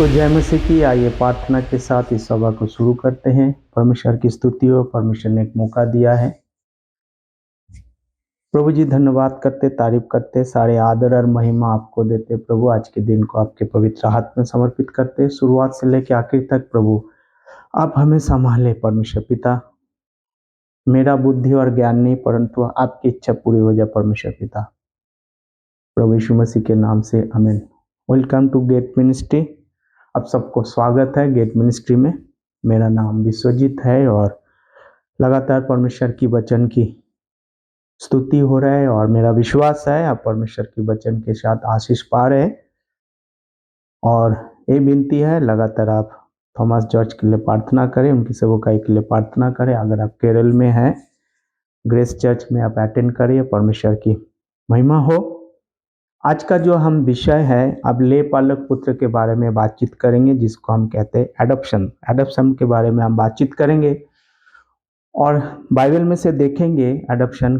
सबको जय मसीह की। आइए प्रार्थना के साथ इस सभा को शुरू करते हैं। परमेश्वर की स्तुति हो, परमेश्वर ने एक मौका दिया है। प्रभु जी धन्यवाद करते, तारीफ करते, सारे आदर और महिमा आपको देते। प्रभु आज के दिन को आपके पवित्र हाथ में समर्पित करते, शुरुआत से लेकर आखिर तक प्रभु आप हमें संभाले। परमेश्वर पिता, मेरा बुद्धि और ज्ञान नहीं परंतु आपकी इच्छा पूरी हो जाए। परमेश्वर पिता, प्रभु यीशु मसीह के नाम से आमीन। Welcome to gate ministry. आप सबको स्वागत है गेट मिनिस्ट्री में। मेरा नाम विश्वजीत है और लगातार परमेश्वर की वचन की स्तुति हो रहा है और मेरा विश्वास है आप परमेश्वर की वचन के साथ आशीष पा रहे हैं। और ये विनती है लगातार आप थॉमस जॉर्ज के लिए प्रार्थना करें, उनकी सेवकाई के लिए प्रार्थना करें। अगर आप केरल में हैं, ग्रेस चर्च में आप अटेंड करिए, परमेश्वर की महिमा हो। आज का जो हम विषय है, अब ले पालक पुत्र के बारे में बातचीत करेंगे, जिसको हम कहते हैं एडॉप्शन। एडॉप्शन के बारे में हम बातचीत करेंगे और बाइबल में से देखेंगे एडॉप्शन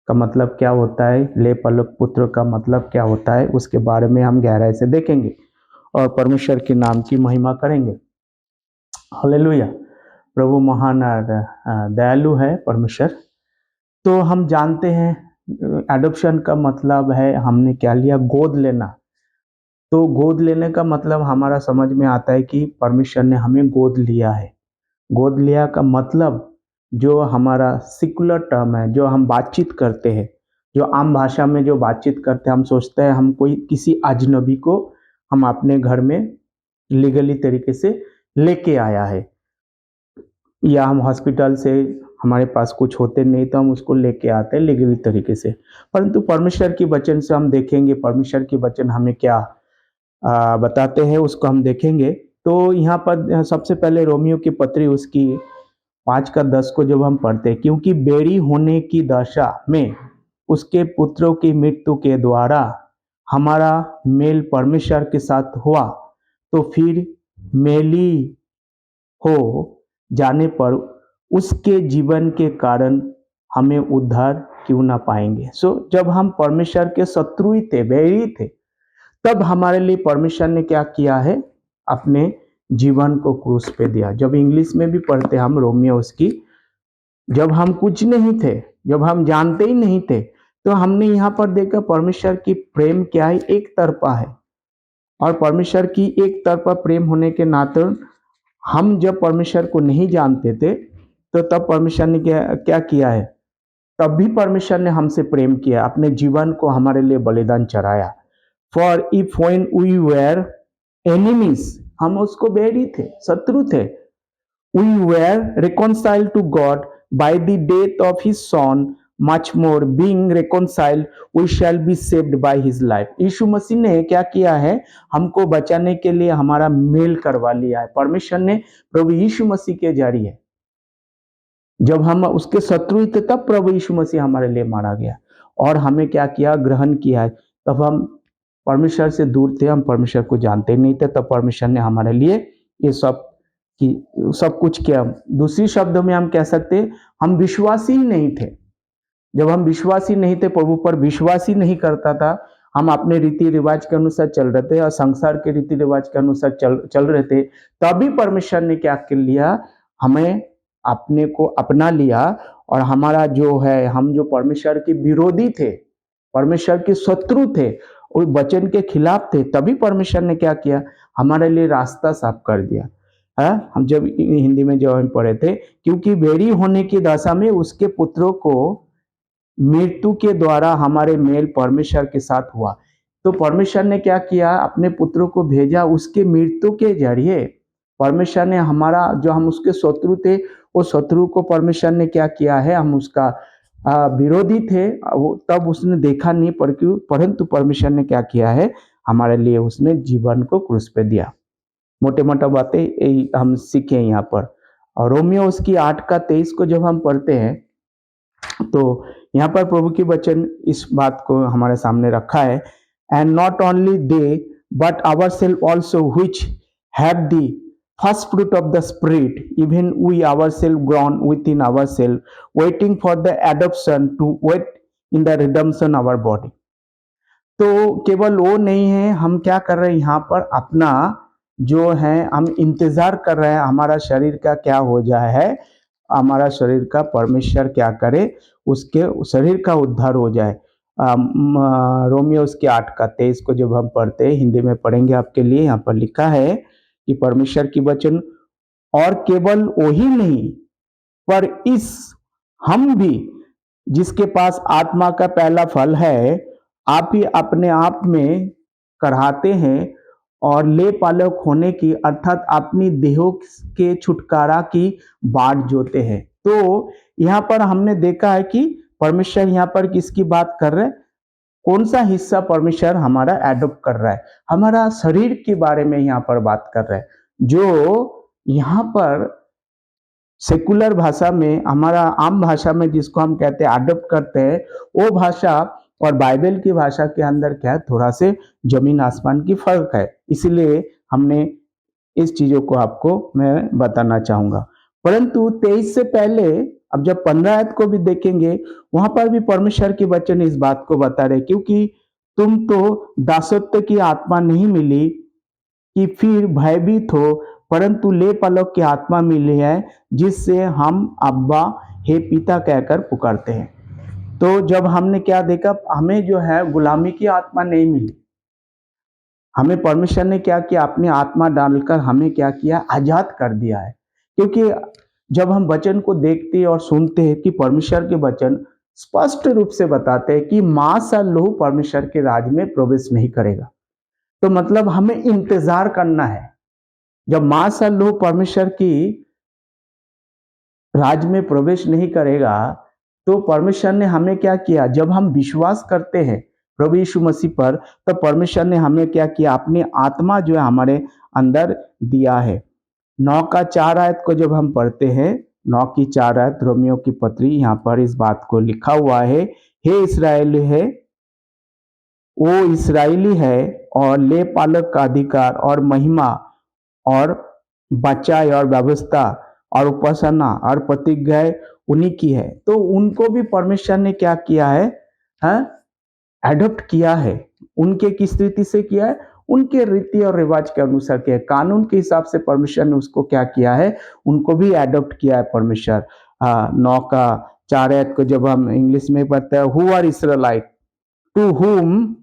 का मतलब क्या होता है, ले पालक पुत्र का मतलब क्या होता है, उसके बारे में हम गहराई से देखेंगे और परमेश्वर के नाम की महिमा करेंगे। हालेलुया। प्रभु महान और दयालु है परमेश्वर। तो हम जानते हैं एडॉप्शन का मतलब है हमने क्या लिया, गोद लेना। तो गोद लेने का मतलब हमारा समझ में आता है कि परमेश्वर ने हमें गोद लिया है। गोद लिया का मतलब जो हमारा सिकुलर टर्म है, जो हम बातचीत करते हैं, जो आम भाषा में जो बातचीत करते हैं, हम सोचते हैं हम कोई किसी अजनबी को हम अपने घर में लीगली तरीके से लेके आया है, या हम हॉस्पिटल से हमारे पास कुछ होते नहीं तो हम उसको लेके आते हैं लीगली तरीके से। परंतु परमेश्वर की वचन से हम देखेंगे परमेश्वर की वचन हमें क्या बताते हैं, उसको हम देखेंगे। तो यहाँ पर सबसे पहले रोमियो की पत्री उसकी 5:10 को जब हम पढ़ते हैं, क्योंकि बेरी होने की दशा में उसके पुत्रों की मृत्यु के द्वारा हमारा मेल परमेश्वर के साथ हुआ, तो फिर मेली हो जाने पर उसके जीवन के कारण हमें उद्धार क्यों ना पाएंगे। जब हम परमेश्वर के शत्रु ही थे, बैरी थे, तब हमारे लिए परमेश्वर ने क्या किया है, अपने जीवन को क्रूस पे दिया। जब इंग्लिश में भी पढ़ते हम रोमियो उसकी, जब हम कुछ नहीं थे, जब हम जानते ही नहीं थे, तो हमने यहाँ पर देखा परमेश्वर की प्रेम क्या है, एक तरफा है। और परमेश्वर की एक तरफा प्रेम होने के नाते हम जब परमेश्वर को नहीं जानते थे, तो तब परमेश्वर ने क्या किया है, तब भी परमेश्वर ने हमसे प्रेम किया, अपने जीवन को हमारे लिए बलिदान चढ़ाया। For if when we were enemies, हम उसको बैरी थे, शत्रु थे, we were reconciled to God by the death of his son, much more being reconciled we shall be saved by his life. Yeshu Masih ने क्या किया है, हमको बचाने के लिए हमारा मेल करवा लिया है परमेश्वर ने, प्रभु यीशु मसीह के जरिए। जब हम उसके शत्रु थे तब प्रभु यीशु मसीह हमारे लिए मारा गया और हमें क्या किया, ग्रहण किया है। तब हम परमेश्वर से दूर थे, हम परमेश्वर को जानते नहीं थे, तब परमेश्वर ने हमारे लिए ये सब कुछ किया। दूसरी शब्दों में हम कह सकते हम विश्वासी ही नहीं थे। जब हम विश्वासी नहीं थे, प्रभु पर विश्वासी नहीं करता था, हम अपने रीति रिवाज के अनुसार चल रहे थे और संसार के रीति रिवाज के अनुसार चल रहे थे, तभी परमेश्वर ने क्या कर लिया, हमें अपने को अपना लिया। और हमारा जो है, हम जो परमेश्वर के विरोधी थे, परमेश्वर के शत्रु थे और वचन के खिलाफ थे, तभी परमेश्वर ने क्या किया, हमारे लिए रास्ता साफ कर दिया है। हम जब हिंदी में जो हम पढ़े थे, क्योंकि बेरी होने की दशा में उसके पुत्रों को मृत्यु के द्वारा हमारे मेल परमेश्वर के साथ हुआ। तो परमेश्वर ने क्या किया, अपने पुत्रों को भेजा, उसके मृत्यु के जरिए परमेश्वर ने हमारा, जो हम उसके शत्रु थे, वो शत्रु को परमेश्वर ने क्या किया है, हम उसका विरोधी थे, तब उसने देखा नहीं, परंतु परमेश्वर ने क्या किया है, हमारे लिए उसने जीवन को क्रूस पे दिया। मोटे मोटा बातें हम सीखे यहाँ पर। और रोमियो उसकी 8:23 को जब हम पढ़ते हैं, तो यहाँ पर प्रभु की वचन इस बात को हमारे सामने रखा है, and not only they but ourselves also which have the first fruit of the spirit, even we ourselves groan within ourselves, waiting for the adoption to wait in the redemption our body. तो केवल वो नहीं है, हम क्या कर रहे हैं यहाँ पर, अपना जो हैं हम इंतजार कर रहे हैं हमारा शरीर का क्या हो जाए है, हमारा शरीर का परमेश्वर क्या करे, उसके शरीर का उद्धार हो जाए। रोमियो उसके 8 का 23 को जब हम पढ़ते हैं, हिंदी में पढ़ेंगे आपके लिए, यहाँ पर लिखा है कि परमेश्वर की वचन, और केवल वही नहीं पर इस हम भी जिसके पास आत्मा का पहला फल है, आप ही अपने आप में कराते हैं और ले पालक होने की अर्थात अपनी देहों के छुटकारा की बाट जोते हैं। तो यहाँ पर हमने देखा है कि परमेश्वर यहाँ पर किसकी बात कर रहे हैं, कौन सा हिस्सा परमेश्वर हमारा एडॉप्ट कर रहा है, हमारा शरीर के बारे में यहाँ पर बात कर रहा है। जो यहाँ पर सेकुलर भाषा में, हमारा आम भाषा में जिसको हम कहते हैं अडॉप्ट करते हैं, वो भाषा और बाइबल की भाषा के अंदर क्या है, थोड़ा से जमीन आसमान की फर्क है। इसलिए हमने इस चीजों को आपको मैं बताना चाहूंगा। परंतु 23 से पहले अब जब 15 आयत को भी देखेंगे, वहां पर भी परमेश्वर के वचन इस बात को बता रहे, क्योंकि तुम तो दासत्व की आत्मा नहीं मिली कि फिर भयभीत हो, परंतु ले पालक की आत्मा मिली है जिससे हम अब्बा हे पिता कहकर पुकारते हैं। तो जब हमने क्या देखा, हमें जो है गुलामी की आत्मा नहीं मिली, हमें परमेश्वर ने क्या किया, अपनी आत्मा डालकर हमें क्या किया, आजाद कर दिया है। क्योंकि जब हम वचन को देखते हैं और सुनते हैं कि परमेश्वर के वचन स्पष्ट रूप से बताते हैं कि मांस और लहू परमेश्वर के राज में प्रवेश नहीं करेगा, तो मतलब हमें इंतजार करना है। जब मांस और लहू परमेश्वर की राज में प्रवेश नहीं करेगा, तो परमेश्वर ने हमें क्या किया, जब हम विश्वास करते हैं प्रभु यीशु मसीह पर, तो परमेश्वर ने हमें क्या किया, अपनी आत्मा जो है हमारे अंदर दिया है। 9 का 4 आयत को जब हम पढ़ते हैं, 9 की 4 आयत रोमियो की पत्री, यहाँ पर इस बात को लिखा हुआ है, हे इस्राएली है, वो इस्राएली है और ले पालक का अधिकार और महिमा और बचाई और व्यवस्था और उपासना और प्रतिज्ञा उन्हीं की है। तो उनको भी परमेश्वर ने क्या किया है, एडॉप्ट किया है। उनके किस रीति से किया है, उनके रीति और रिवाज के अनुसार किया है, कानून के हिसाब से परमेश्वर ने उसको क्या किया है, उनको भी एडॉप्ट किया है परमेश्वर। 9 का 4 को जब हम इंग्लिश में पढ़ते हैं, who are Israelite to whom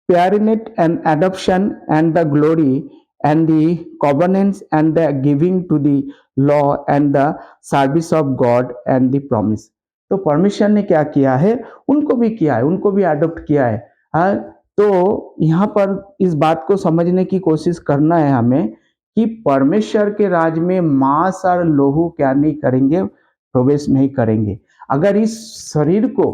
Parenate and adoption and the glory and the covenants and the giving to the law and the service of God and the promise। तो परमेश्वर ने क्या किया है, उनको भी किया है, उनको भी अडॉप्ट किया है। हाँ, तो यहाँ पर इस बात को समझने की कोशिश करना है हमें कि परमेश्वर के राज में मांस और लोहू क्या नहीं करेंगे, प्रवेश नहीं करेंगे। अगर इस शरीर को,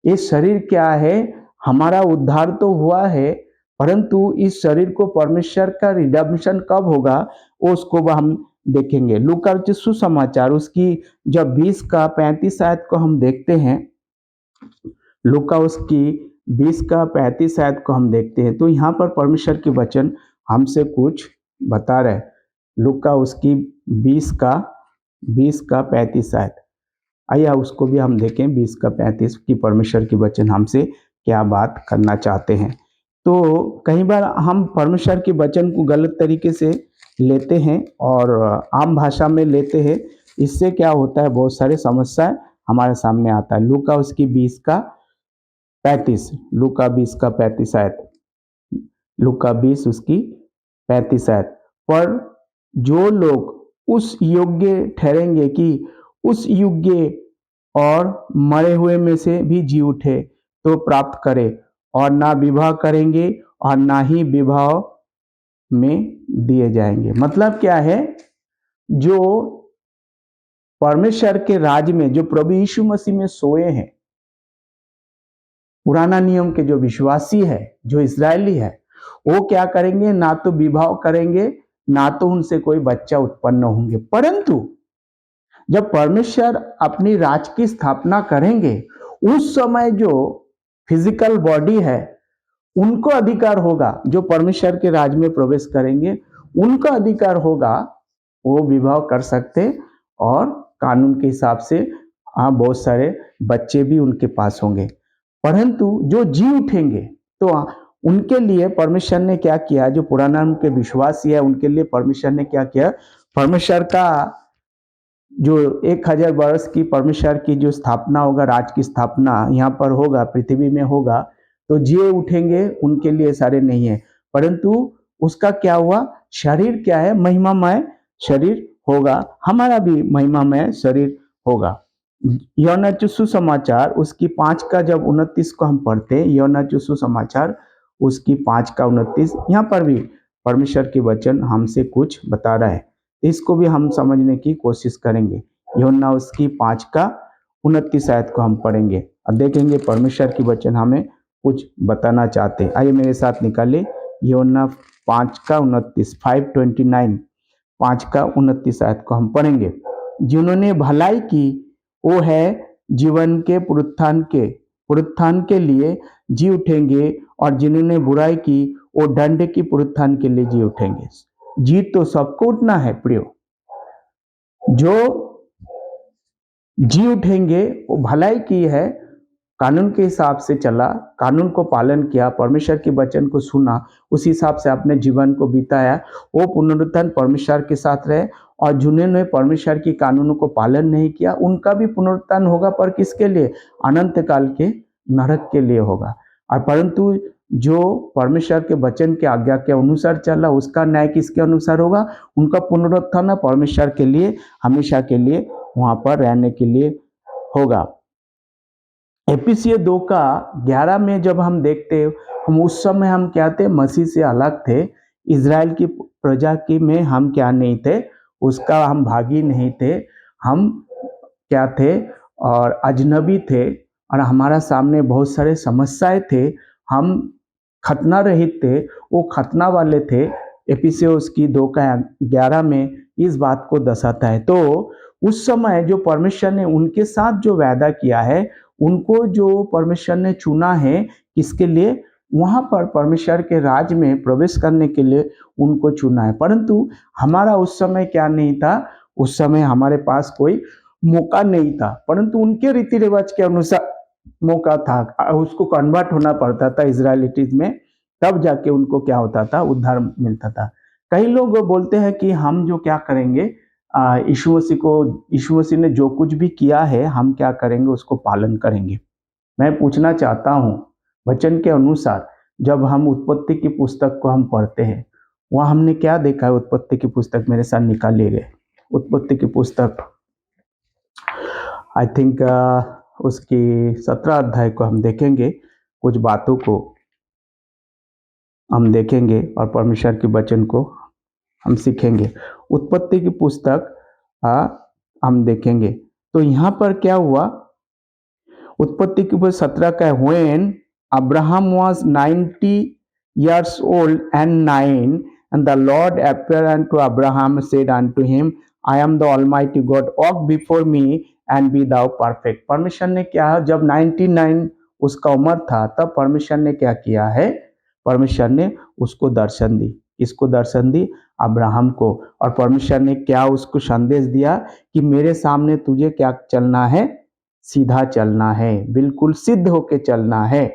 ये शरीर क्या है, हमारा उद्धार तो हुआ है, परंतु इस शरीर को परमेश्वर का रिडेम्पशन कब होगा, वो उसको हम देखेंगे। लूका सुसमाचार उसकी जब 20 का 35 को हम देखते हैं, लूका उसकी 20 का 35 को हम देखते हैं, तो यहाँ पर परमेश्वर के वचन हमसे कुछ बता रहे। लूका उसकी 20 का 35 आइए उसको भी हम देखें, 20 का 35 की परमेश्वर के वचन हमसे क्या बात करना चाहते हैं। तो कई बार हम परमेश्वर के वचन को गलत तरीके से लेते हैं और आम भाषा में लेते हैं, इससे क्या होता है, बहुत सारे समस्याएं हमारे सामने आता है। लूका उसकी 20 का 35, लूका 20 का 35 आयत, लूका 20 उसकी 35 आयत, पर जो लोग उस योग्य ठहरेंगे कि उस योग्य और मरे हुए में से भी जी उठे तो प्राप्त करे, और ना विवाह करेंगे और ना ही विवाह में दिए जाएंगे। मतलब क्या है, जो परमेश्वर के राज में, जो प्रभु यीशु मसीह में सोए हैं, पुराना नियम के जो विश्वासी है, जो इस्राएली है, वो क्या करेंगे, ना तो विवाह करेंगे, ना तो उनसे कोई बच्चा उत्पन्न होंगे। परंतु जब परमेश्वर अपनी राज की स्थापना करेंगे, उस समय जो फिजिकल बॉडी है, उनको अधिकार होगा, जो परमेश्वर के राज में प्रवेश करेंगे उनका अधिकार होगा, वो विवाह कर सकते और कानून के हिसाब से बहुत सारे बच्चे भी उनके पास होंगे। परंतु जो जी उठेंगे, तो उनके लिए परमेश्वर ने क्या किया, जो पुराना नियम के विश्वासी है उनके लिए परमेश्वर ने क्या किया, परमेश्वर का जो 1000 वर्ष की परमेश्वर की जो स्थापना होगा, राज की स्थापना यहाँ पर होगा, पृथ्वी में होगा, तो जिए उठेंगे उनके लिए सारे नहीं है, परंतु उसका क्या हुआ, शरीर क्या है, महिमामय शरीर होगा, हमारा भी महिमामय शरीर होगा। यौना सुसमाचार उसकी 5 का जब 29 को हम पढ़ते हैं, यौना सुसमाचार उसकी 5 का 29, यहाँ पर भी परमेश्वर के वचन हमसे कुछ बता रहा है, इसको भी हम समझने की कोशिश करेंगे। यूहन्ना उसकी 5 का 29 आयत को हम पढ़ेंगे और देखेंगे परमेश्वर की वचन हमें कुछ बताना चाहते हैं। आइए मेरे साथ निकालिए यूहन्ना 5 का 29, 5:29, 5 का 29 आयत को हम पढ़ेंगे। जिन्होंने भलाई की वो है जीवन के पुनरुत्थान के लिए जी उठेंगे, और जिन्होंने बुराई की वो दंड की पुनरुत्थान के लिए जी उठेंगे। जी तो सबको उठना है प्रियो, जो जी उठेंगे वो भलाई की है, कानून के हिसाब से चला, कानून को पालन किया, परमेश्वर के वचन को सुना, उस हिसाब से अपने जीवन को बिताया, वो पुनरुत्थान परमेश्वर के साथ रहे। और जिन्होंने परमेश्वर की कानूनों को पालन नहीं किया उनका भी पुनरुत्थान होगा, पर किसके लिए, अनंत काल के नरक के लिए होगा। और परंतु जो परमेश्वर के वचन के आज्ञा के अनुसार चला उसका न्याय किसके अनुसार होगा, उनका पुनरुत्थान परमेश्वर के लिए हमेशा के लिए वहां पर रहने के लिए होगा। एफिसियों 2 का 11 में जब हम देखते, हम उस समय हम क्या थे, मसीह से अलग थे, इज़राइल की प्रजा की में हम क्या नहीं थे, उसका हम भागी नहीं थे, हम क्या थे, और अजनबी थे, और हमारा सामने बहुत सारे समस्याएं थे, हम खतना रहित थे, वो खतना वाले थे। एफिसियों की 2 का 11 में इस बात को दर्शाता है। तो उस समय जो परमेश्वर ने उनके साथ जो वादा किया है, उनको जो परमेश्वर ने चुना है किसके लिए, वहां पर परमेश्वर के राज में प्रवेश करने के लिए उनको चुना है। परंतु हमारा उस समय क्या नहीं था, उस समय हमारे पास कोई मौका नहीं था, परंतु उनके रीति रिवाज के अनुसार मौका था, उसको कन्वर्ट होना पड़ता था इजराइलिटीज में, तब जाके उनको क्या होता था, उद्धार मिलता था। कई लोग बोलते हैं कि हम जो क्या करेंगे, यीशु मसीह ने जो कुछ भी किया है हम क्या करेंगे, उसको पालन करेंगे। मैं पूछना चाहता हूँ, वचन के अनुसार जब हम उत्पत्ति की पुस्तक को हम पढ़ते हैं, वहाँ हमने क्या देखा है, उत्पत्ति की पुस्तक मेरे साथ निकालिए गए, उत्पत्ति की पुस्तक आई थिंक उसकी 17 अध्याय को हम देखेंगे, कुछ बातों को हम देखेंगे और परमेश्वर के वचन को हम सीखेंगे। उत्पत्ति की पुस्तक हम देखेंगे। तो यहाँ पर क्या हुआ, उत्पत्ति की पुस्तक 17 का, when Abraham was 90 years old and 9, and the Lord appeared unto Abraham, said unto him, I am the Almighty God, walk before me and be thou perfect। परमेश्वर ने क्या, जब 99 उसका उम्र था तब परमेश्वर ने क्या किया है, परमेश्वर ने उसको दर्शन दी, इसको दर्शन दी अब्राहम को, और परमेश्वर ने क्या उसको संदेश दिया कि मेरे सामने तुझे क्या चलना है, सीधा चलना है, बिल्कुल सिद्ध होके चलना है।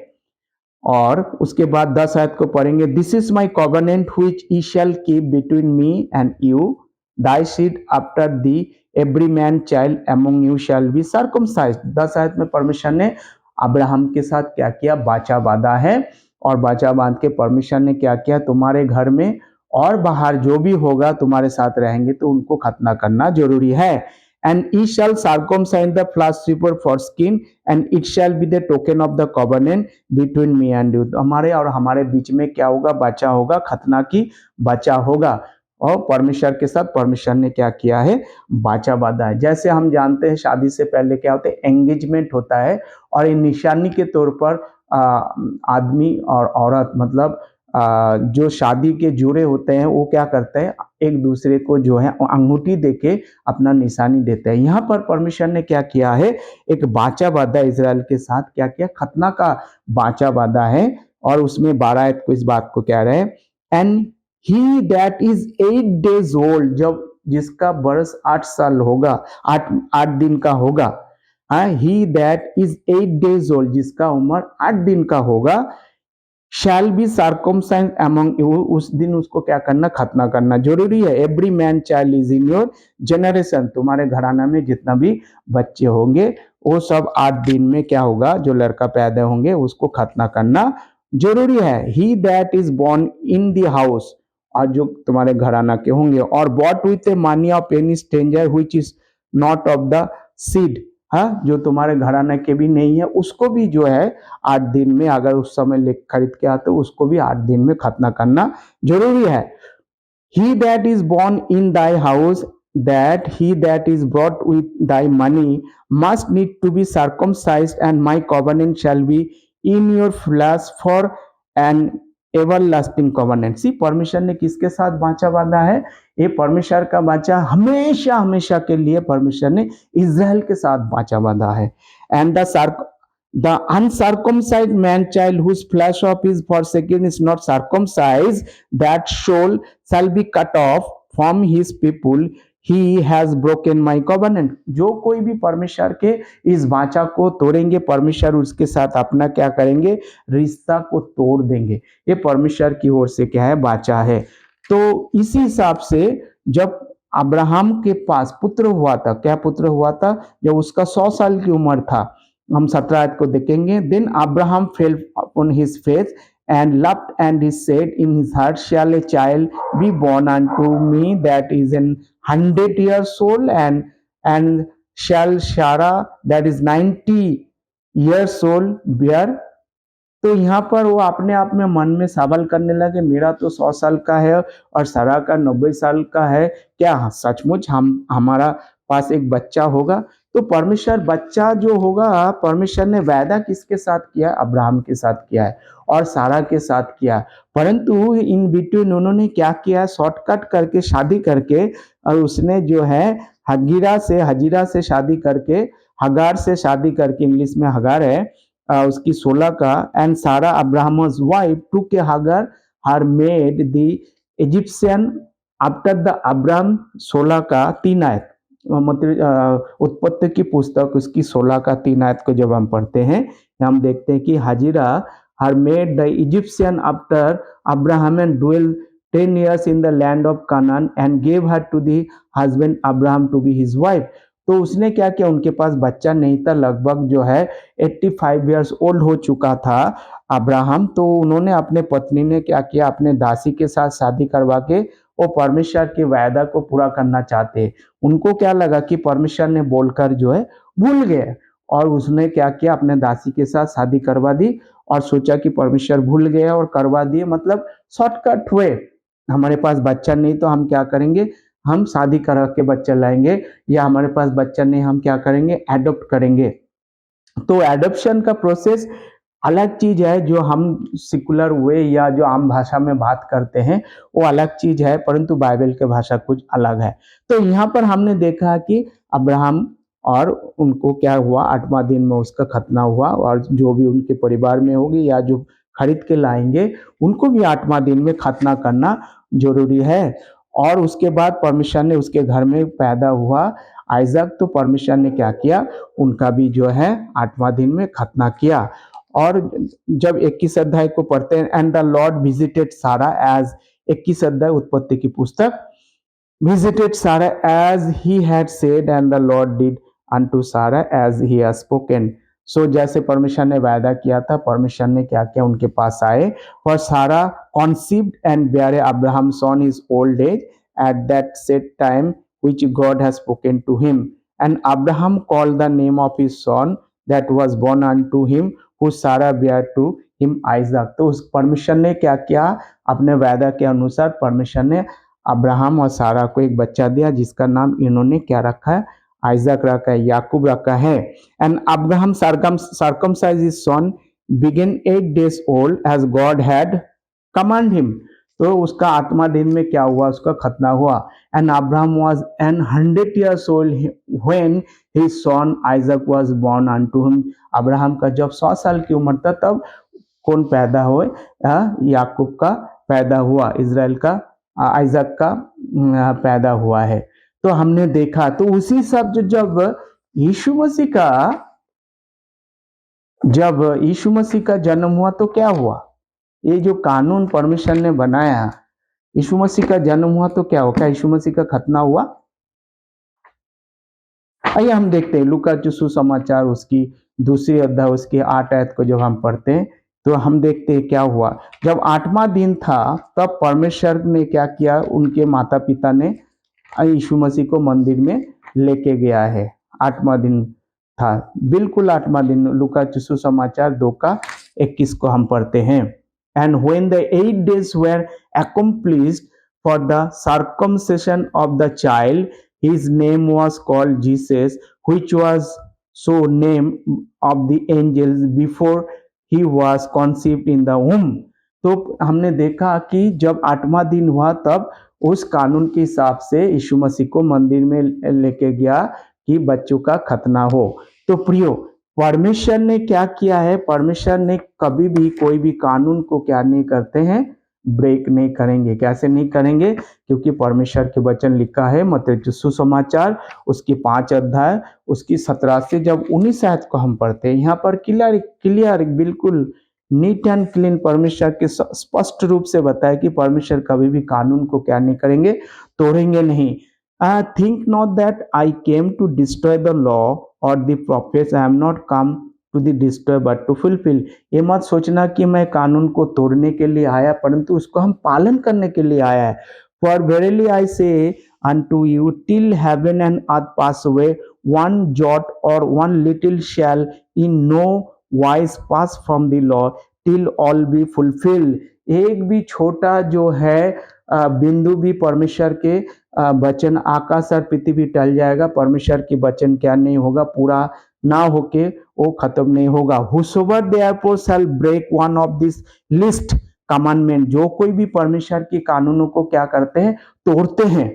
और उसके बाद 10 आयत को पढ़ेंगे, this is my covenant which I shall keep between me and you, thy seed after thee, every man child among you shall be circumcised. 10 आयत में परमेश्वर ने अब्राहम के साथ क्या किया, बाचा बांधा है, और बाचा बांध के परमेश्वर ने क्या किया, तुम्हारे घर में और बाहर जो भी होगा तुम्हारे साथ रहेंगे तो उनको खतना करना जरूरी है। And ye shall circumcise the flesh for foreskin, and it shall be the token of the covenant between me and you। हमारे और हमारे बीच में क्या होगा, बचा होगा, खतना की बचा होगा, और परमेश्वर के साथ परमेश्वर ने क्या किया है, बाचा बांधा है। जैसे हम जानते हैं शादी से पहले क्या होता है, एंगेजमेंट होता है, और ये निशानी के तौर पर आदमी और औरत, मतलब जो शादी के जोड़े होते हैं वो क्या करते हैं, एक दूसरे को जो है अंगूठी देके अपना निशानी देते हैं। यहाँ पर परमेश्वर ने क्या किया है, एक बाचा बांधा इजराइल के साथ, क्या किया, खतना का बाचा बांधा है। और उसमें 12 आयत को इस बात को कह रहे हैं, and he that is 8 days old, जब जिसका वर्ष 8 साल होगा, 8 दिन का होगा, ही दैट इज 8 days ओल्ड, जिसका उम्र 8 दिन का होगा, शैल बी सर्कमसाइज्ड अमंग यू, उस दिन उसको क्या करना, खतना करना जरूरी है। Every man child is in your generation, तुम्हारे घराना में जितना भी बच्चे होंगे वो सब 8 दिन में क्या होगा, जो लड़का पैदा होंगे उसको खतना करना जरूरी है। He that is born in the house, और जो तुम्हारे घराना के होंगे, और bought with a money of any stranger which is not of the seed, हाँ, जो तुम्हारे घराना के भी नहीं है उसको भी जो है 8 दिन में, अगर उस समय ले खरीद के आते उसको भी 8 दिन में खतना करना जरूरी है। He that is born in thy house, that he that is brought with thy money must need to be circumcised, and my covenant shall be in your flesh for an everlasting covenant. See, परमेश्वर ने किसके साथ वाचा बांधा है? ये परमेश्वर का वाचा हमेशा हमेशा के लिए परमेश्वर ने इज़राइल के साथ वाचा बांधा है। And the uncircumcised man child whose flesh of his forsaken is not circumcised, that soul shall be cut off from his people, he has broken my covenant. जो कोई भी परमेश्वर के इस वाचा को तोड़ेंगे, परमेश्वर उसके साथ अपना क्या करेंगे, रिश्ता को तोड़ देंगे। ये परमेश्वर की ओर से क्या है, वाचा है। तो इसी हिसाब से जब अब्राहम के पास पुत्र हुआ था, क्या पुत्र हुआ था, जब उसका 100 साल की उम्र था, हम 17 को देखेंगे। Then Abraham fell upon his face and laughed, and he said in his heart, shall a child be born unto me that is 100 years old, and shall Sarah that is 90 years old bear? तो यहाँ पर वो अपने आप में मन में सवाल करने लगे, मेरा तो 100 साल का है और सारा का 90 साल का है, क्या सचमुच हमारा पास एक बच्चा होगा? तो परमेश्वर बच्चा जो होगा, परमेश्वर ने वायदा किसके साथ किया? अब्राहम के साथ किया है और सारा के साथ किया। परंतु इन बिटवीन उन्होंने क्या किया, शॉर्टकट करके शादी करके, और उसने जो है हजीरा से शादी करके, हगार से शादी करके, इंग्लिश में हगार है, उसकी 16 का, एंड सारा Abraham's wife took a Hagar her maid the Egyptian after the Abraham 16 का 3 आयत, मतलब उत्पत्ति की पुस्तक उसकी 16 का 3 आयत को जब हम पढ़ते हैं, हम देखते हैं कि हाजिरा her maid the Egyptian after Abraham and dwell 10 years in the land of Canaan and gave her to the husband Abraham to be his wife. तो उसने क्या किया, उनके पास बच्चा नहीं था, लगभग जो है 85 years old हो चुका था अब्राहम। तो उन्होंने अपने पत्नी ने क्या किया, अपने दासी के साथ शादी करवा के वो परमेश्वर के वायदा को पूरा करना चाहते। उनको क्या लगा कि परमेश्वर ने बोलकर जो है भूल गए, और उसने क्या किया, अपने दासी के साथ शादी करवा दी और सोचा कि परमेश्वर भूल गया और करवा दिए, मतलब शॉर्टकट हुए, हमारे पास बच्चा नहीं तो हम क्या करेंगे, हम शादी करा के बच्चा लाएंगे, या हमारे पास बच्चा नहीं हम क्या करेंगे, एडॉप्ट करेंगे। तो एडॉप्शन का प्रोसेस अलग चीज है, जो हम सिकुलर वे या जो आम भाषा में बात करते हैं वो अलग चीज है, परंतु बाइबल के भाषा कुछ अलग है। तो यहाँ पर हमने देखा कि अब्राहम और उनको क्या हुआ, 8वां दिन में उसका खतना हुआ, और जो भी उनके परिवार में होगी या जो खरीद के लाएंगे उनको भी 8वां दिन में खतना करना जरूरी है। और उसके बाद परमेश्वर ने उसके घर में पैदा हुआ आइजक, तो परमेश्वर ने क्या किया, उनका भी जो है 8वां दिन में खतना किया। और जब 21 अध्याय को पढ़ते हैं, एंड द लॉर्ड विजिटेड सारा एज, 21 अध्याय उत्पत्ति की पुस्तक, visited Sarah as he had said, and the Lord did unto Sarah as he has spoken. So जैसे परमेश्वर ने वायदा किया था, परमेश्वर ने क्या किया, उनके पास आए। For Sarah conceived and bare Abraham son his old age at that set time which God has spoken to him. And Abraham called the name of his son that was born unto him, who Sarah bare to him Isaac. तो उस परमेश्वर ने क्या किया, अपने वायदा के अनुसार परमेश्वर ने अब्राहम और सारा को एक बच्चा दिया, जिसका नाम इन्होंने क्या रखा है, आइजक रखा है, याकूब रखा है। And Abraham circumcised his son began 8 days old as God had command him. तो उसका 8वां दिन में क्या हुआ, उसका खतना हुआ। And Abraham was 100 years old when his son Isaac was born unto him. Abraham का जब 100 साल की उम्र था तब कौन पैदा हुए, याकूब का पैदा हुआ, इजराइल का आइजक का पैदा हुआ है। तो हमने देखा, तो उसी सब जब यीशु मसीह का जन्म हुआ तो क्या हुआ, ये जो कानून परमेश्वर ने बनाया, यीशु मसीह का जन्म हुआ तो क्या हो, क्या यीशु मसीह का खतना हुआ? आइए हम देखते हैं लूका जो सुसमाचार उसकी दूसरी अध्याय उसकी 8 आयत को जब हम पढ़ते हैं तो हम देखते हैं क्या हुआ। जब 8वां दिन था तब परमेश्वर ने क्या किया, उनके माता पिता ने यीशु मसीह को मंदिर में लेके गया है। 8वां दिन था, बिल्कुल 8वां दिन। लूका सुसमाचार 2 का 21 को हम पढ़ते हैं। And when the 8 days were accomplished for the circumcision of the child, his name was called Jesus, which was so named of the angels before he was conceived in the womb। तो हमने देखा कि जब 8वां दिन हुआ तब उस कानून के हिसाब से यीशु मसीह को मंदिर में लेके गया कि बच्चों का खतना हो। तो प्रियो, परमेश्वर ने क्या किया है, परमेश्वर ने कभी भी कोई भी कानून को क्या नहीं करते हैं, ब्रेक नहीं करेंगे। कैसे नहीं करेंगे? क्योंकि परमेश्वर के वचन लिखा है मत्ती सुसमाचार उसकी 5 अध्याय उसकी 17 से जब 19 आयत को हम पढ़ते हैं, यहाँ पर क्लियर बिल्कुल नीट एंड क्लीन परमेश्वर के स्पष्ट रूप से बताया कि परमेश्वर कभी भी कानून को क्या नहीं करेंगे, तोड़ेंगे नहीं। Think not that I came to destroy the law और the prophets, I am not come to the destroy but to fulfil. ये मत सोचना कि मैं कानून को तोड़ने के लिए आया, परंतु उसको हम पालन करने के लिए आया है। फॉर वेरीली आई से unto you till heaven and earth pass away, one jot or one little shall in no wise pass from the law till all be fulfilled। एक भी छोटा जो है बिंदु भी परमेश्वर के वचन, आकाश और पृथ्वी टल जाएगा, परमेश्वर के वचन क्या नहीं होगा, पूरा ना होके वो खत्म नहीं होगा। Whosoever therefore shall break one of this list commandment, जो कोई भी परमेश्वर के कानूनों को क्या करते हैं, तोड़ते हैं,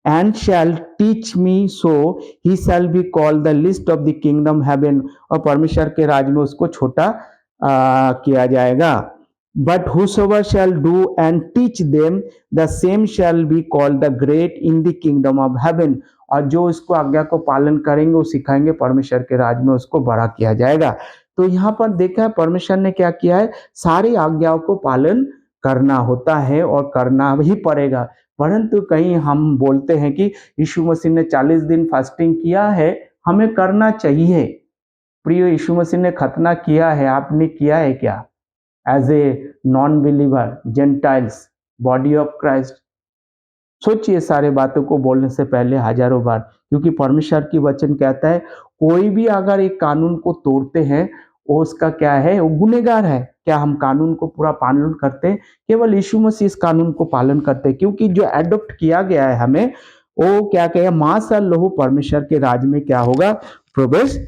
and shall teach me, so he shall be called the least of the kingdom heaven, और परमेश्वर के राज में उसको छोटा किया जाएगा। But whosoever shall do and teach them, the same shall be called the great in the kingdom of heaven, और जो इसको आज्ञा को पालन करेंगे, वो सिखाएंगे, परमेश्वर के राज में उसको बड़ा किया जाएगा। तो यहाँ पर देखा है परमेश्वर ने क्या किया है, सारी आज्ञाओं को पालन करना होता है और करना ही पड़ेगा। परंतु कहीं हम बोलते हैं कि यीशु मसीह ने 40 दिन फास्टिंग किया है, हमें करना चाहिए। प्रिय, यीशु मसीह ने खतना किया है, आपने किया है क्या? As a non believer, gentiles, body of Christ. सोचिए सारे बातों को बोलने से पहले हजारों बार, क्योंकि परमेश्वर की वचन कहता है कोई भी अगर एक कानून को तोड़ते हैं वो उसका क्या है, वो गुनहगार है। क्या हम कानून को पूरा पालन करते हैं? केवल यीशु मसीह इस कानून को पालन करते हैं, क्योंकि जो एडॉप्ट किया गया है हमें, वो क्या कहे, मांस और लहू परमेश्वर के राज में क्या होगा, प्रवेश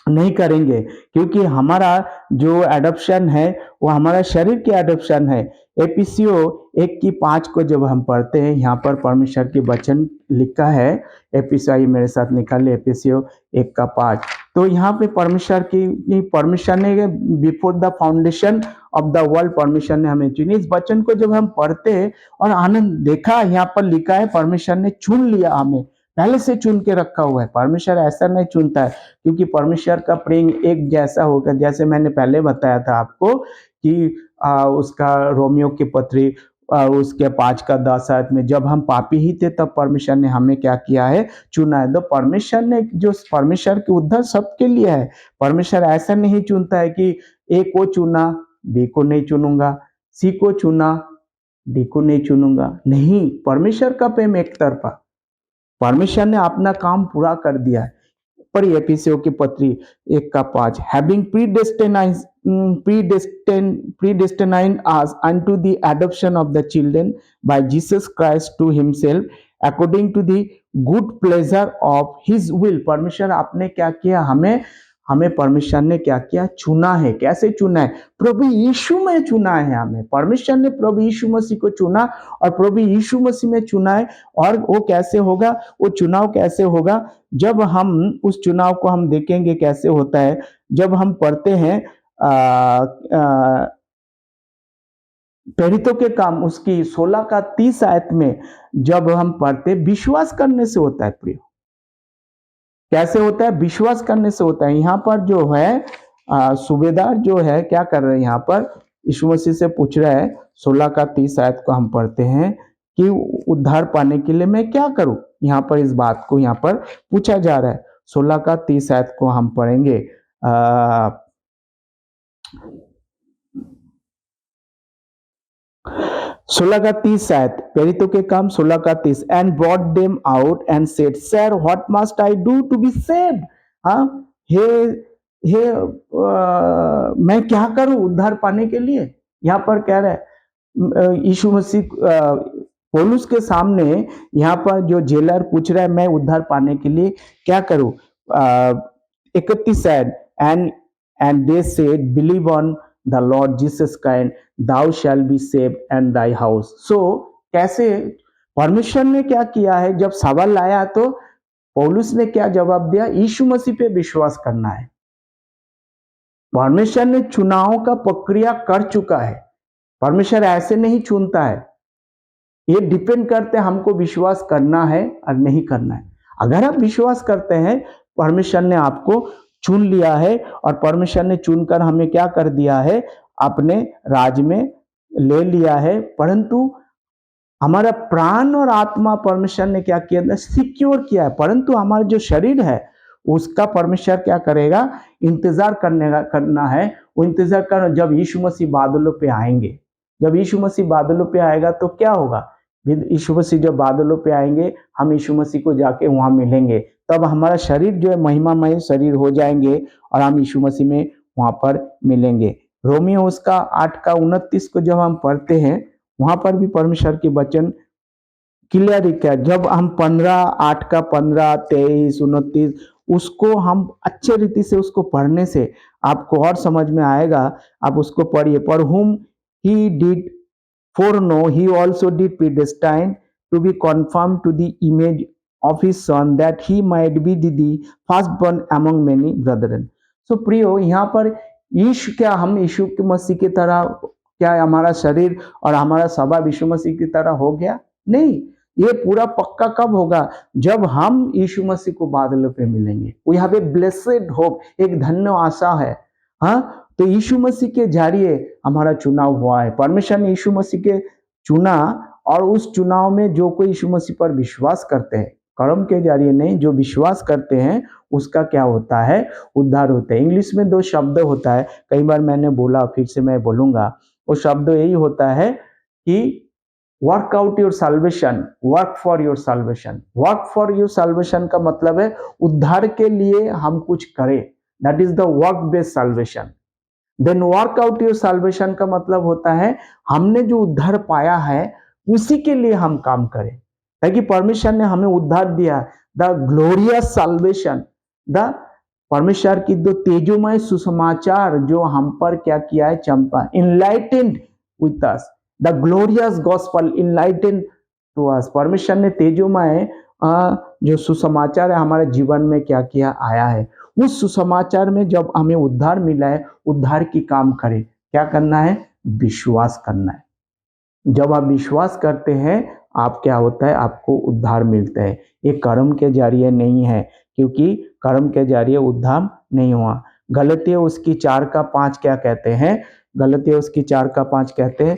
नहीं करेंगे। क्योंकि हमारा जो एडॉप्शन है वो हमारा शरीर की एडॉप्शन है। एफिसियो 1:5 को जब हम पढ़ते हैं, यहाँ पर परमेश्वर के वचन लिखा है, एफिसियो मेरे साथ निकाले, एफिसियो 1:5। तो यहाँ पे परमेश्वर ने before the foundation of the world परमेश्वर ने हमें चुनी। इस वचन को जब हम पढ़ते हैं और आनंद देखा, यहाँ पर लिखा है परमेश्वर ने चुन लिया, हमें पहले से चुन के रखा हुआ है। परमेश्वर ऐसा नहीं चुनता है, क्योंकि परमेश्वर का प्रेम एक जैसा होगा। जैसे मैंने पहले बताया था आपको कि उसका रोमियो की पत्री उसके 5:10 में, जब हम पापी ही थे तब परमेश्वर ने हमें क्या किया है, चुना है। तो परमेश्वर ने जो परमेश्वर की उद्धार सबके लिए है। परमेश्वर ऐसा नहीं चुनता है कि ए को चुना, बी को नहीं चुनूंगा, सी को चुना, डी को नहीं चुनूंगा। नहीं, परमेश्वर का प्रेम एक तरफा, परमेश्वर ने अपना काम पूरा कर दिया है। पर एफिसियों की पत्री 1:5, having predestined us unto the adoption of the children by Jesus Christ to himself according to the good pleasure of his will। परमेश्वर आपने क्या किया, हमें परमेश्वर ने क्या किया, चुना है। कैसे चुना है? प्रभु यीशु में चुना है हमें। परमेश्वर ने प्रभु यीशु मसीह को चुना और प्रभु यीशु मसीह में चुना है। और वो कैसे होगा, वो चुनाव कैसे होगा? जब हम उस चुनाव को हम देखेंगे कैसे होता है, जब हम पढ़ते हैं प्रेरितों के काम उसकी 16:30 आयत में, जब हम पढ़ते, विश्वास करने से होता है। प्रिय, कैसे होता है? विश्वास करने से होता है। यहाँ पर जो है सूबेदार जो है क्या कर रहे हैं, यहाँ पर यीशु मसीह से पूछ रहा है, 16 का 30 आयत को हम पढ़ते हैं कि उद्धार पाने के लिए मैं क्या करूं। यहाँ पर इस बात को यहाँ पर पूछा जा रहा है। 16 का 30 आयत को हम पढ़ेंगे। 16 का 30 आयत, प्रेरितों के काम 16 का 30, and brought them out and said, sir what must I do to be saved. हाँ, हे हे मैं क्या करूं उद्धार पाने के लिए। यहाँ पर कह रहा है यीशु मसीह पौलुस के सामने यहाँ पर जो जेलर पूछ रहा है मैं उद्धार पाने के लिए क्या करूं। 31 and they said believe on the Lord Jesus Christ thou shall be saved and thy house। so कैसे परमेश्वर ने क्या किया है, जब सवाल आया तो पौलुस ने क्या जवाब दिया, यीशु मसीह पे विश्वास करना है। परमेश्वर ने चुनाव का प्रक्रिया कर चुका है। परमेश्वर ऐसे नहीं चुनता है, ये डिपेंड करते हमको विश्वास करना है और नहीं करना है। अगर आप विश्वास करते हैं परमेश्वर ने आपको चुन लिया है और परमेश्वर ने चुनकर हमें क्या कर दिया है, अपने राज में ले लिया है। परंतु हमारा प्राण और आत्मा परमेश्वर ने क्या किया, सिक्योर किया है। परंतु हमारा जो शरीर है उसका परमेश्वर क्या करेगा, इंतजार करना है। वो इंतजार कर, जब यीशु मसीह बादलों पे आएंगे। जब यीशु मसीह बादलों पे आएगा तो क्या होगा, यीशु मसीह जब बादलों पे आएंगे हम यीशु मसीह को जाके वहां मिलेंगे। तब हमारा शरीर जो है महिमामय शरीर हो जाएंगे और हम यीशु मसीह में वहां पर मिलेंगे। रोमियो उसका 8 का 29 को जब हम पढ़ते हैं वहां पर भी परमेश्वर के वचन क्लियर क्या, जब हम 8 का 15, 23, 29 उसको हम अच्छे रीति से उसको पढ़ने से आपको और समझ में आएगा। आप उसको पढ़िए। पर whom he did foreknow he also did predestine to be conformed to the image of his son that he might be the firstborn among many brethren। so प्रियो, यहाँ पर यीशु क्या हम यीशु के मसीह की तरह, क्या हमारा शरीर और हमारा स्वभाव यीशु मसीह की तरह हो गया? नहीं, ये पूरा पक्का कब होगा, जब हम यीशु मसीह को बादलों पे मिलेंगे। वो यहाँ पे ब्लेसेड होप, एक धन्य आशा है। हाँ, तो यीशु मसीह के जरिए हमारा चुनाव हुआ है। परमेश्वर ने यीशु मसीह के चुना और उस चुनाव में जो कोई यीशु मसीह पर विश्वास करते हैं, कर्म के जरिए नहीं, जो विश्वास करते हैं उसका क्या होता है, उद्धार होता है। इंग्लिश में 2 शब्द होता है, कई बार मैंने बोला, फिर से मैं बोलूंगा। वो शब्द यही होता है कि work out your salvation, work for your salvation. Work for your salvation का मतलब है उद्धार के लिए हम कुछ करें, that is the work based salvation. Then work out your salvation का मतलब होता है हमने जो उद्धार पाया है उसी के लिए हम काम करें, ताकि परमेश्वर ने हमें उद्धार दिया। द ग्लोरियस साल्वेशन, द परमेश्वर की 2 तेजोमय सुसमाचार जो हम पर क्या किया है, चंपा, enlightened with us, the glorious gospel enlightened to us. परमेश्वर ने तेजोमय जो सुसमाचार है हमारे जीवन में क्या किया, आया है। उस सुसमाचार में जब हमें उद्धार मिला है, उद्धार की काम करें। क्या करना है, विश्वास करना है। जब आप विश्वास करते हैं आप क्या होता है, आपको उद्धार मिलता है। ये कर्म के जरिए नहीं है, क्योंकि कर्म के जरिए उद्धार नहीं हुआ। गलतियाँ उसकी 4 का 5 क्या कहते हैं, गलतियाँ उसकी 4 का 5 कहते हैं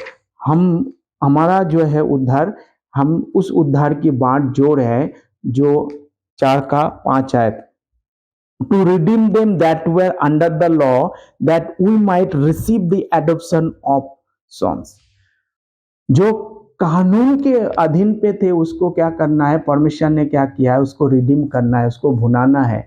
हमारा जो है उद्धार, हम उस उद्धार की बात जोड़ है जो 4 का 5 आयत, to redeem them that were under the law that we might receive the adoption of sons। जो कानून के अधीन पे थे उसको क्या करना है, परमेश्वर ने क्या किया है, उसको रिडीम करना है, उसको भुनाना है,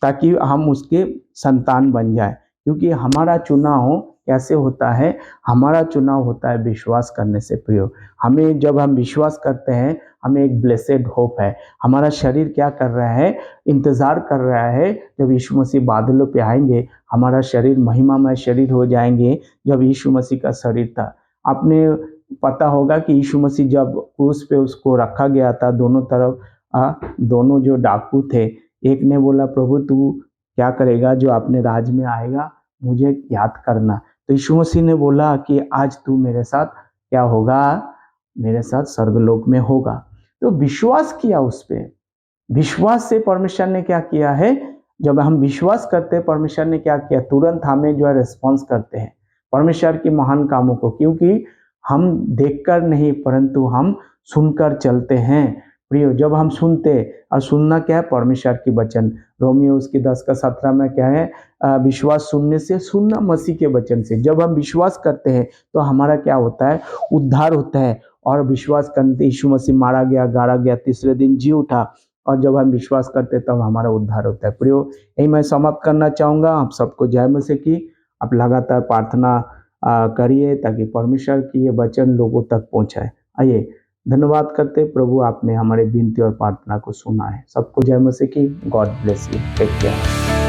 ताकि हम उसके संतान बन जाए। क्योंकि हमारा चुनाव कैसे होता है, हमारा चुनाव होता है विश्वास करने से। प्रियो, हमें जब हम विश्वास करते हैं हमें एक ब्लेसेड होप है। हमारा शरीर क्या कर रहा है, इंतजार कर रहा है जब यीशु मसीह बादलों पे आएंगे, हमारा शरीर महिमामय शरीर हो जाएंगे जब यीशु मसीह का शरीर था। आपने पता होगा कि यीशु मसीह जब क्रूस पे उसको रखा गया था, दोनों तरफ दोनों जो डाकू थे, एक ने बोला प्रभु तू क्या करेगा, जो अपने राज में आएगा मुझे याद करना। तो यीशु मसीह ने बोला कि आज तू मेरे साथ क्या होगा, मेरे साथ स्वर्गलोक में होगा। तो विश्वास किया उस पे, विश्वास से परमेश्वर ने क्या किया है, जब हम विश्वास करते हैं परमेश्वर ने क्या किया, तुरंत हमें जो है रिस्पॉन्स करते हैं। परमेश्वर के महान कामों को, क्योंकि हम देखकर नहीं परंतु हम सुनकर चलते हैं। प्रियो, जब हम सुनते, और सुनना क्या है? परमेश्वर की वचन। रोमियो उसकी 10 का 17 में क्या है? विश्वास सुनने से, सुनना मसीह के वचन से। जब हम विश्वास करते हैं तो हमारा क्या होता है? उद्धार होता है। और विश्वास करते यीशु मसीह मारा गया, गाड़ा गया, तीसरे दिन जी उठा, और जब हम विश्वास करते तब हमारा उद्धार होता है। प्रियो, यही मैं समाप्त करना चाहूँगा। आप सबको जय मसीह की। आप लगातार प्रार्थना करिए ताकि परमेश्वर की ये वचन लोगों तक पहुँचाए। आइए धन्यवाद करते प्रभु, आपने हमारे विनती और प्रार्थना को सुना है। सबको जय मसीह की। God bless you. Take care.